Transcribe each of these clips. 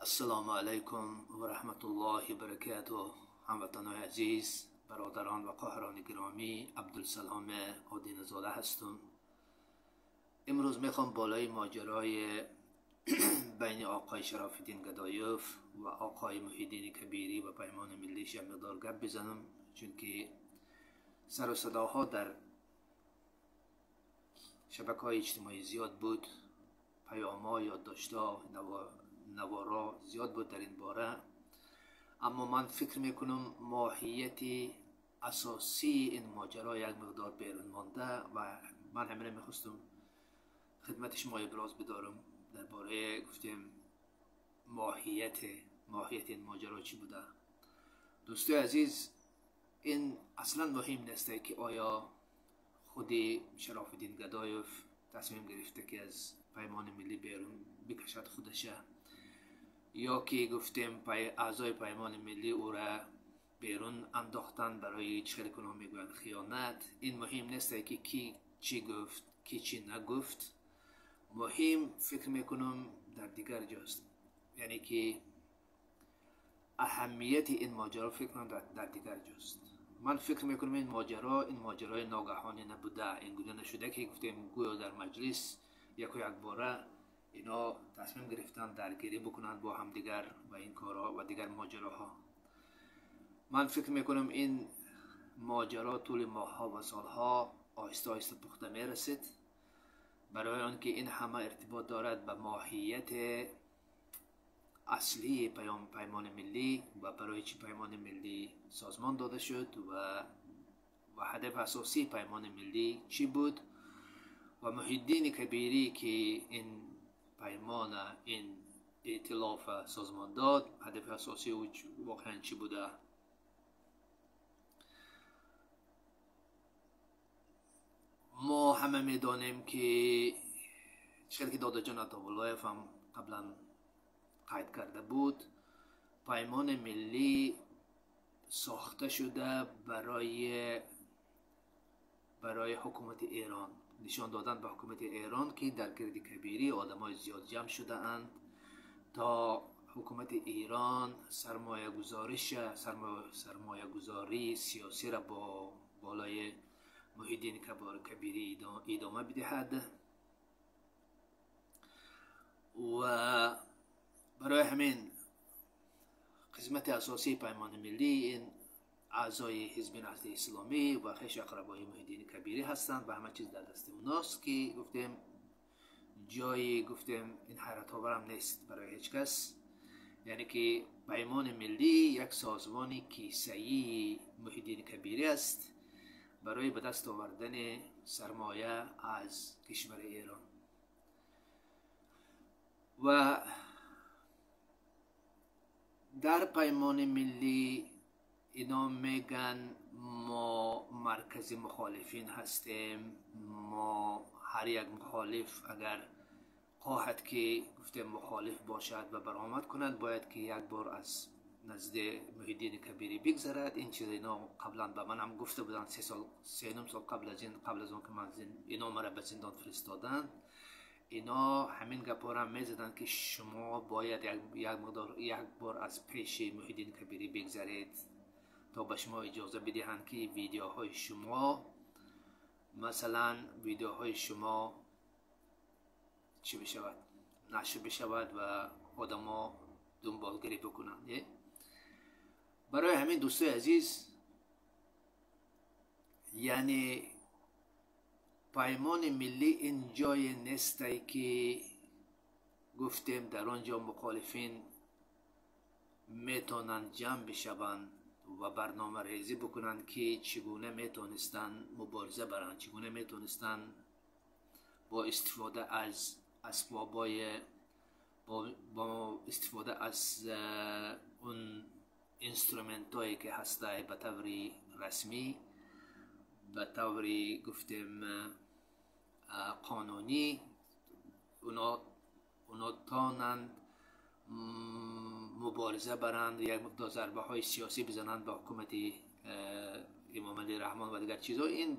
السلام علیکم و رحمت الله و برکاته. هموطنان عزیز، برادران و خواهران گرامی، عبدالسلام آدین زاده هستم. امروز میخوام بالای ماجرای بین آقای شراف‌الدین گدایف و آقای محیدین کبیری و پیمان ملیش مقدار گپ بزنم، چون که سر و صداها در شبکه‌های اجتماعی زیاد بود، پیام‌ها، یادداشت‌ها، نوارا زیاد بود در این باره. اما من فکر میکنم ماهیت اساسی این ماجرا یک مقدار بیرون مانده و من همین میخواستم خدمت شما ابراز بدارم درباره گفتیم ماهیت این ماجرا چی بوده. دوستای عزیز، این اصلا مهم نیست که آیا خودی شراف‌الدین گدایف تصمیم گرفته که از پیمان ملی بیرون بکشد خودشه، یا که گفتیم اعضای پیمان ملی او را بیرون انداختن برای چه کنم میگویند خیانت. این مهم نیست که کی چی گفت کی چی نگفت، مهم فکر میکنم در دیگر جاست، یعنی که اهمیت این ماجرا فکر کنم در دیگر جاست. من فکر میکنم این ماجرای ناگهانی نبوده، این گونه نشده که گفتیم گویا در مجلس یک باره اینا تصمیم گرفتن درگیری بکنند با هم دیگر و این کارها و دیگر ماجراها. من فکر میکنم این ماجرا طول ماهها و سالها آهسته آهسته پخته میرسید، برای آنکه این همه ارتباط دارد به ماهیت اصلی پیمان ملی و برای چی پیمان ملی سازمان داده شد و هدف اساسی پیمان ملی چی بود و محیدین کبیری که این پیمان این ائتلاف سازمان داد هدف اساسی او واقعا چی بوده. ما همه میدانیم که چقدر که داده جان عطااللهیف هم قبلا قید کرده بود، پیمان ملی ساخته شده برای حکومت ایران، نشان دادن به حکومت ایران که در گرد کبیری آدمای زیاد جمع شده اند تا حکومت ایران سرمایه گذاری سیاسی را با بالای محیدین کبیری ادامه بدهد. و برای همین قسمت اساسی پیمان ملی این اعضای حزب نهضت اسلامی و خویش اقربای محیدین کبیری هستند و همه چیز در دست اوناست که گفتیم جایی گفتیم این حیرت آور هم نیست برای هیچ کس، یعنی که پیمان ملی یک سازمان کیسه‌ای محیدین کبیری است برای به دست آوردن سرمایه از کشور ایران. و در پیمان ملی اینا میگن ما مرکز مخالفین هستیم، ما هر یک مخالف اگر خواهد که گفتیم مخالف باشد و برآمد کند باید که یک بار از نزد محیدین کبیری بگذرد. این چیز اینا قبلا به من هم گفته بودن، 3 سال قبل از اون که من اینا مرا به زندان فرستادن، اینا همین گپا را میزدن که شما باید یک بار از پیش محیدین کبیری بگذرید تا به شما اجازه بدهند که ویدیوهای شما مثلا ویدیوهای شما چی بشود نشر بشود و آدما دنبالگیری بکنند. برای همین دوستای عزیز، یعنی پیمان ملی این جای نیسته که گفتیم در آنجا مخالفین میتونن جمع بشوند و برنامه ریزی بکنند که چگونه میتونستن مبارزه برند، چگونه میتونستن با استفاده از اسبابای با استفاده از اون اینسترومنت هایی که هسته به طور رسمی، به طور گفتیم قانونی اونا تانند مبارزه برند، یک مقدار ضربه های سیاسی بزنند به حکومت امام علی رحمان و دیگر چیزها. این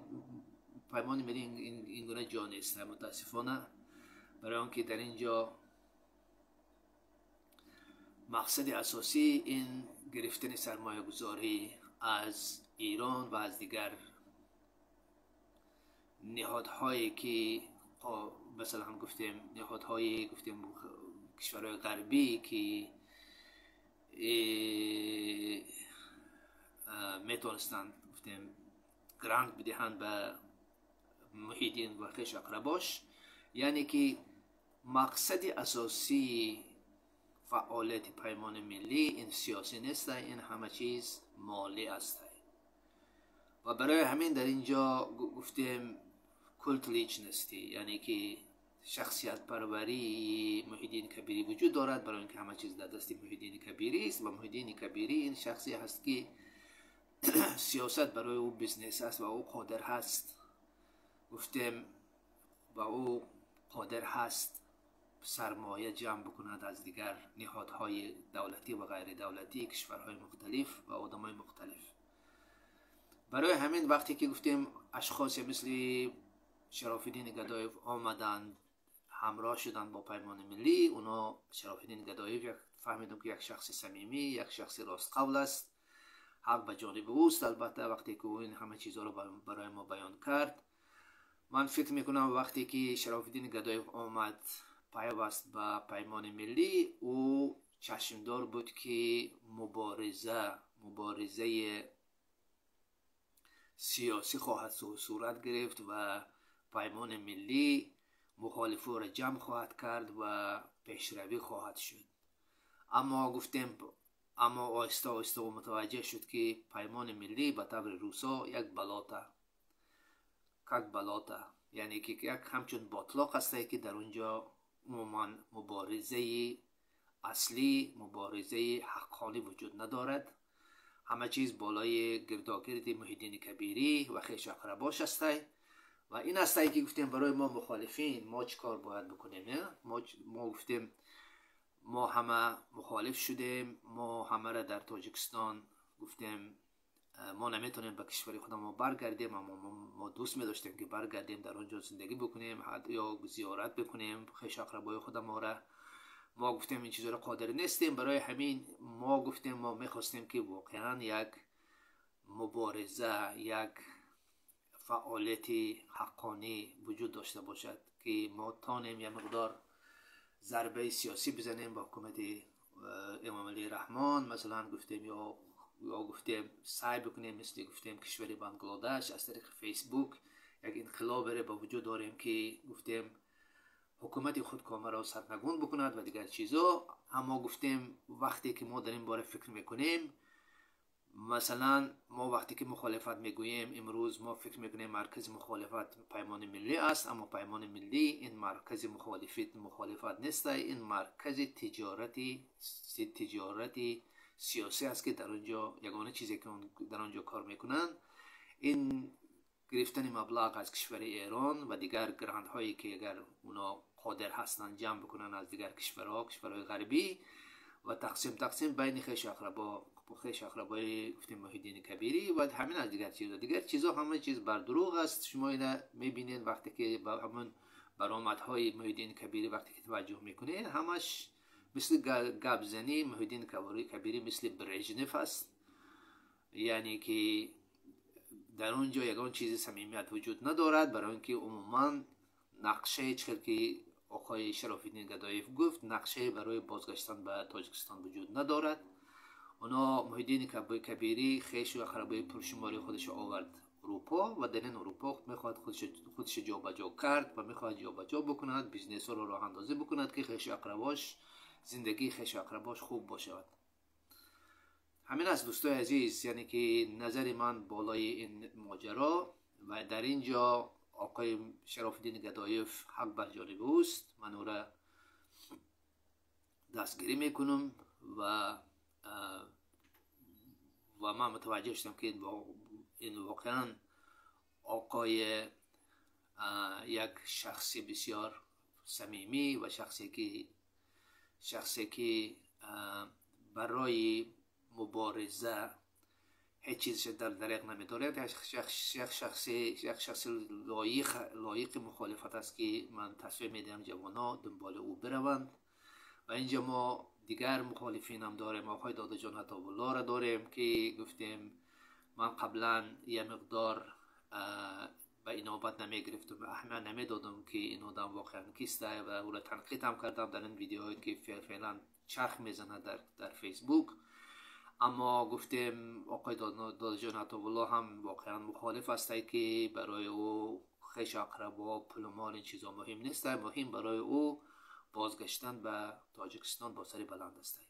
پیمان ملی این گونه جا نیست متاسفانه، برای آنکه در اینجا مقصد اساسی این گرفتن سرمایه گذاری از ایران و از دیگر نهادهایی که مثلا هم گفتیم نهادهای گفتیم کشورهای غربی که میتونستند گفتیم گرانت بدهند به محیدین و خویش اقرباش. یعنی که مقصد اساسی فعالیت پیمان ملی این سیاسی نیست، این همه چیز مالی است و برای همین در اینجا گفتیم کلت لیچنستی، یعنی که شخصیت پروری محیدین کبیری وجود دارد، برای اینکه همه چیز در دست محیدین کبیری است و محیدین کبیری این شخصی هست که سیاست برای او بزنس است و او قادر هست گفتیم و او قادر هست سرمایه جمع بکند از دیگر نهادهای دولتی و غیر دولتی، کشورهای مختلف و آدمای مختلف. برای همین وقتی که گفتیم اشخاص مثل شرف الدین گدایف آمدند همراه شدند با پیمان ملی، اونا شرف الدین گدایف فهمیدم که یک شخص صمیمی، یک شخص راست قول است، حق به جانب اوست. البته وقتی که این همه چیزها رو برای ما بیان کرد، من فکر میکنم وقتی که شرف الدین گدایف آمد پیوست به پیمان ملی، او چشمدار بود که مبارزه سیاسی خواهد صورت گرفت و پیمان ملی مخالفو را جمع خواهد کرد و پیشروی خواهد شد. اما گفتیم آهسته آهسته متوجه شد که پیمان ملی به طور روسا یک بلاطه، یعنی که یک همچون باطلاق است که در اونجا عموما مبارزه اصلی، مبارزه حقانی وجود ندارد. همه چیز بالای گرداگرد محیدین کبیری و خویش اقرباش است و این است که گفتیم برای ما مخالفین ما چی کار باید بکنیم. ما گفتیم ما همه مخالف شدیم، ما همه را در تاجیکستان گفتیم ما نمیتونیم به کشور خود ما برگردیم، اما ما دوست می‌داشتیم که برگردیم در اونجا زندگی بکنیم یا زیارت بکنیم خویش اقربای خود ما را. ما گفتیم این چیزا را قادر نیستیم، برای همین ما گفتیم ما میخواستیم که واقعا یک مبارزه، یک فعالیت حقانی وجود داشته باشد که ما تانیم یک مقدار ضربه سیاسی بزنیم با حکومت امام علی رحمان، مثلا گفتیم یا گفتیم سعی بکنیم مثل گفتیم کشور بنگلادش از طریق فیسبوک یک انقلاب را به وجود داریم که گفتیم حکومت خودکامه را سرنگون بکند و دیگر چیزا. اما گفتیم وقتی که ما در این باره فکر میکنیم، مثلا ما وقتی که مخالفت میگوییم امروز ما فکر میکنیم مرکز مخالفت پیمان ملی است، اما پیمان ملی این مرکز مخالفت نیست، این مرکز تجارتی سیاسی است که در اونجا یگانه چیزی که در اونجا کار میکنن این گرفتن مبلغ از کشور ایران و دیگر گرانت هایی که اگر اونا قادر هستند جمع بکنن از دیگر کشورهای غربی و تقسیم بین خویش اقربای گفتیم محیدین کبیری و همین از دیگر چیزا همه چیز بر دروغ است. شما اینا میبینید وقتی که با همون برآمدهای محیدین کبیری وقتی که توجه میکنید همش مثل گبزنی محیدین کبیری مثل برژنف است، یعنی که در اونجا یگان چیز صمیمیت وجود ندارد، برای اینکه عموما نقشه چیزی که آقای شرف الدین گدایف گفت نقشه برای بازگشتن به تاجیکستان وجود ندارد. اونا محیدین کبیری خویش و اقربای پرشماری خودش آورد اروپا و در این اروپا میخواد خودش جابجا کرد و میخواد جابجا بکند، بیزنس ها رو راه اندازی بکند که خویش اقرباش زندگی خویش اقرباش خوب باشد. همین است دوستای عزیز، یعنی که نظر من بالای این ماجرا و در اینجا آقای شرف الدین گدایف حق بر جانب اوست، من او را دستگیری میکنم و من متوجه شدم که این واقعا آقای یک شخصی بسیار صمیمی و شخصی که برای مبارزه هیچ چیزش در دریغ نمیدارد، یک شخص لایق مخالفت است که من تصویر میدم جوانا دنبال او بروند و اینجا ما دیگر مخالفین هم داریم. آقای داده جان عطاالله را داریم که گفتیم من قبلا یه مقدار به این نوبت نمیگرفتم و اهمیت نمیدادم که این آدم واقعا کیسته و او را تنقید هم کردم در این ویدیوهایی که فعلا چرخ میزنه در فیسبوک. اما گفتیم آقای داده جان عطاالله هم واقعا مخالف است که برای او خیش اقربا پلمان این چیزا مهم نیست. مهم برای او بازگشتن به تاجیکستان با سر بلند است.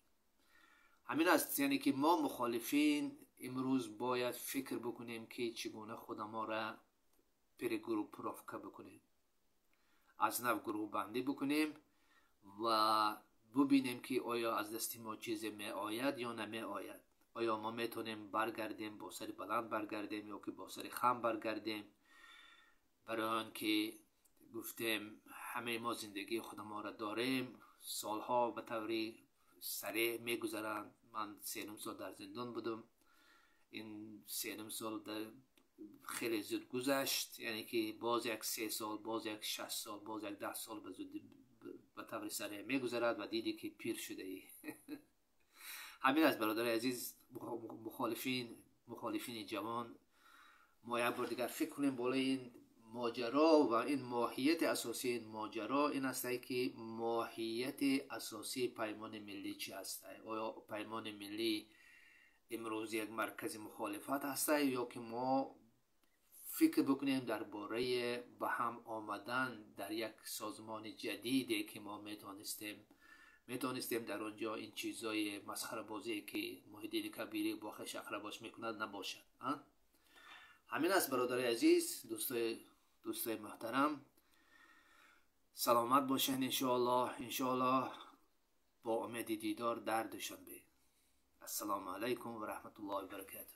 همین است، یعنی که ما مخالفین امروز باید فکر بکنیم که چگونه خود ما را پر گروه پرافکا بکنیم، از نو گروه بندی بکنیم و ببینیم که آیا از دست ما چیزی می آید یا نمی آید. آیا ما میتونیم برگردیم با سر بلند برگردیم یا که با سر خم برگردیم. برای آن که گفتیم همه ما زندگی خود ما را داریم، سالها به طوری سریع میگذرند. من 3 سال در زندان بودم، این 3 سال خیلی زود گذشت، یعنی که باز یک 3 سال، باز یک 6 سال، باز یک 10 سال به طور سریع میگذرد و دیدی که پیر شده ای. همین است برادر عزیز، مخالفین جوان، ما یک بار دیگر فکر کنیم بالای این ماجرا و این ماهیت اساسی این ماجرا این است که ماهیت اساسی پیمان ملی چی است؟ آیا پیمان ملی امروز یک مرکز مخالفت است یا که ما فکر بکنیم درباره به هم آمدن در یک سازمان جدیدی که ما میتونستیم در آنجا این چیزای مسخره بازی که محیدین کبیری با خش اقرباش میکند نباشد. همین است برادر عزیز، دوستای محترم، سلامت باشین انشاءالله با امید دیدار در دوشنبه. السلام علیکم و رحمت الله و برکاته.